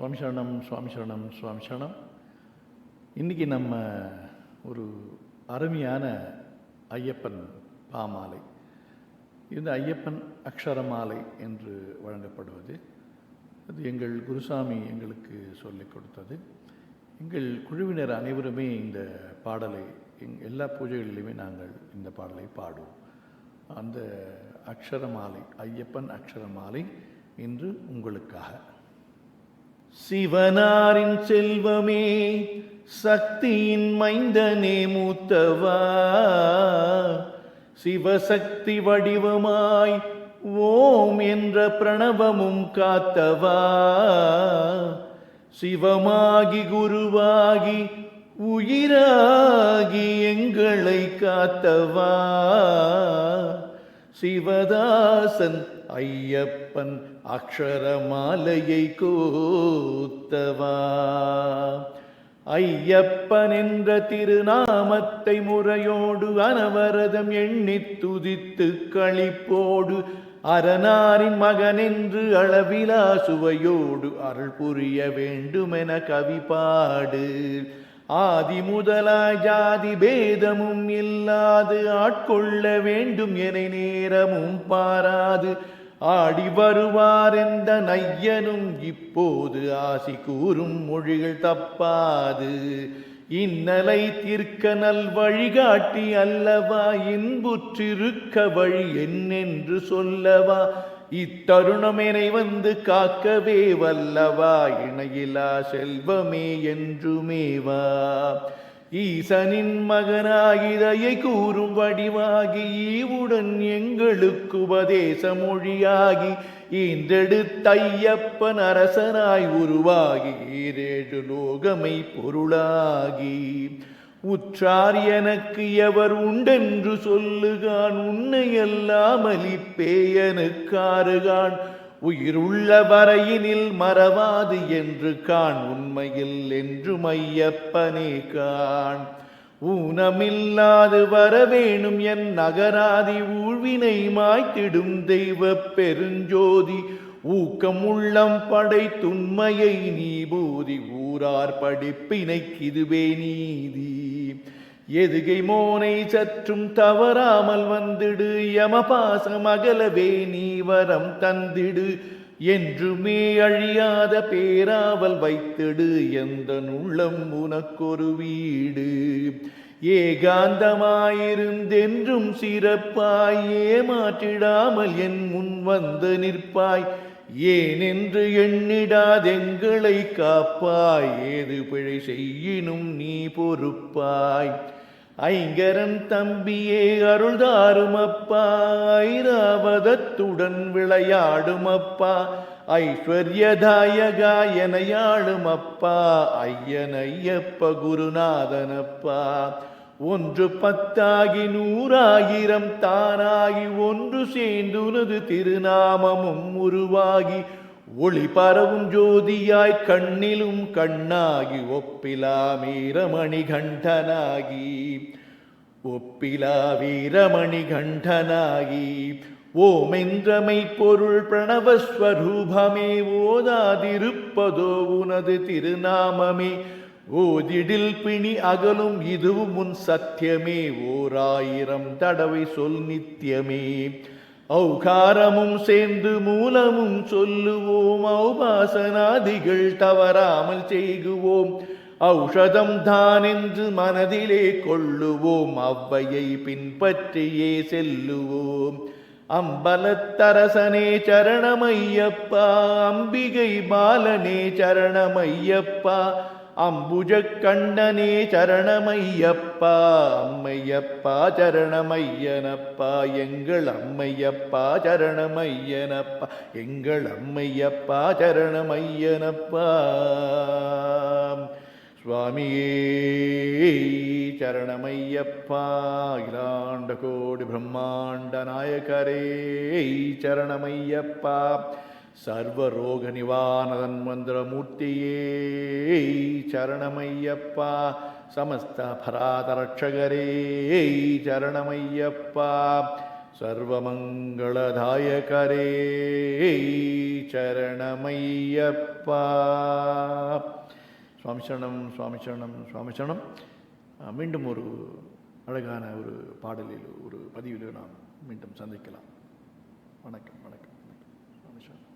சுவாமி சரணம், சுவாமி சரணம், சுவாமி சரணம். இன்றைக்கி நம்ம ஒரு அருமையான ஐயப்பன் பாமாலை, இந்த ஐயப்பன் அக்ஷரமாலை என்று வழங்கப்படுவது. அது எங்கள் குருசாமி எங்களுக்கு சொல்லிக் கொடுத்தது. எங்கள் குழுவினர் அனைவருமே இந்த பாடலை எல்லா பூஜைகளிலுமே நாங்கள் இந்த பாடலை பாடுவோம். அந்த அக்ஷரமாலை, ஐயப்பன் அக்ஷரமாலை இன்று உங்களுக்காக. சிவனாரின் செல்வமே, சக்தியின் மைந்தனே மூத்தவா, சிவசக்தி வடிவமாய் ஓம் என்ற பிரணவமும் காத்தவா, சிவமாகி குருவாகி உயிராகி எங்களை காத்தவா, சிவதாசன் ஐயப்பன் அக்ஷரமாலையை கோத்தவா. ஐயப்பன் என்ற திருநாமத்தை முறையோடு அனவரதம் எண்ணி துதித்து களிப்போடு, அரணாரின் மகன் என்று அளவிலா சுவையோடு அருள் புரிய வேண்டுமென கவி பாடு. ஆதி முதலாய் ஜாதி பேதமும் இல்லாது ஆட்கொள்ள வேண்டும் என நேரமும் பாராது ஆடி வருவார் என்ற நையனும் இப்போது ஆசி கூறும் மொழிகள் தப்பாது. இன்னலை தீர்க்க நல் வழிகாட்டி அல்லவா, இன்புற்றிருக்க வழி என்னென்று சொல்லவா, இத்தருணமெனை வந்து காக்கவே வல்லவா, இணையிலா செல்வமே என்றுமேவா. ஈசனின் மகனாகி தயை கூறும் வடிவாகி ஈவுடன் எங்களுக்கு உபதேச மொழியாகி, ஈன்றெடுத்த ஐயப்பன் அரசனாய் உருவாகி ஈரேழு லோகமை பொருளாகி, உற்றார் எனக்கு எவர் உண்டென்று சொல்லுகான், உன்னை எல்லாம் அளிப்பேயனுக்காருகான், உயிருள்ள வரையினில் மறவாது என்று கான், உண்மையில் என்றும் ஐயப்பனே கான். ஊனமில்லாது வரவேணும் என் நகராதி ஊழ்வினை மாய்த்திடும் தெய்வ பெருஞ்சோதி, ஊக்கம் உள்ளம் படைத்துண்மையை நீ பூதி, ஊரார் படிப்பினைக்கிதுவே நீதி. எதுகை மோனை சற்றும் தவறாமல் வந்திடு, யமபாசம் அகலவே நீ வரம் தந்திடு, என்றுமே அழியாத பேராவல் வைத்திடு, எந்த உள்ளம் உனக்கொரு வீடு. ஏகாந்தமாயிருந்தென்றும் சிறப்பாய் ஏமாற்றிடாமல் என் முன் வந்து நிற்பாய், ஏனென்று எண்ணிடாதெங்களை காப்பாய், ஏது பிழை செய்யினும் நீ பொறுப்பாய். ஐங்கரன் தம்பியே அருள்தாரும் அப்பா, ஐராவதத்துடன் விளையாடும் அப்பா, ஐஸ்வர்யதாயகா எனையாளும் அப்பா, ஐயன் ஐயப்ப குருநாதனப்பா. ஒன்று பத்தாகி நூறாயிரம் தானாகி ஒன்று சேர்ந்துனது திருநாமமும் உருவாகி, ஒளி பரவும் ஜோதியாய் கண்ணிலும் கண்ணாகி, ஒப்பிலா வீரமணி கண்டனாகி, ஒப்பிலா வீரமணி கண்டனாகி. ஓமென்றமை பொருள் பிரணவஸ்வரூபமே, ஓதாதிருப்பதோ உனது திருநாமமே, ஓதிடில் பிணி அகலும் இதுவும் உன் சத்தியமே, ஓராயிரம் தடவை சொல் நித்தியமே. ஔகாரமும் சேர்ந்து மூலமும் சொல்லுவோம், ஔபாசனாதிகள் தவறாமல் செய்குவோம், ஔஷதம் தான் என்று மனதிலே கொள்ளுவோம், அவ்வையை பின்பற்றியே செல்லுவோம். அம்பலத்தரசனே சரணமையப்பா, அம்பிகை பாலனே சரணமையப்பா, அம்புஜ கண்ணனே சரணமையப்பா, அம்மையப்பா சரணமையனப்பா, எங்கள் அம்மையப்பா சரணமையனப்பா, எங்கள் அம்மையப்பா சரணமையனப்பா. சுவாமியே சரணமையப்பா, அகிலாண்ட கோடி பிரம்மாண்ட நாயகரே சரணமையப்பா, சர்வரோக நிவாரணன் மந்திரமூர்த்தியே சரணமையப்பா, சமஸ்த பராதரட்சகரே சரணமையப்பா, சர்வமங்களதாயகரே சரணமையப்பா. சுவாமி சரணம், சுவாமி சரணம், சுவாமி சரணம். மீண்டும் ஒரு அழகான ஒரு பாடலில், ஒரு பதிவில் நாம் மீண்டும் சந்திக்கலாம். வணக்கம், வணக்கம், வணக்கம். சுவாமி சரணம்.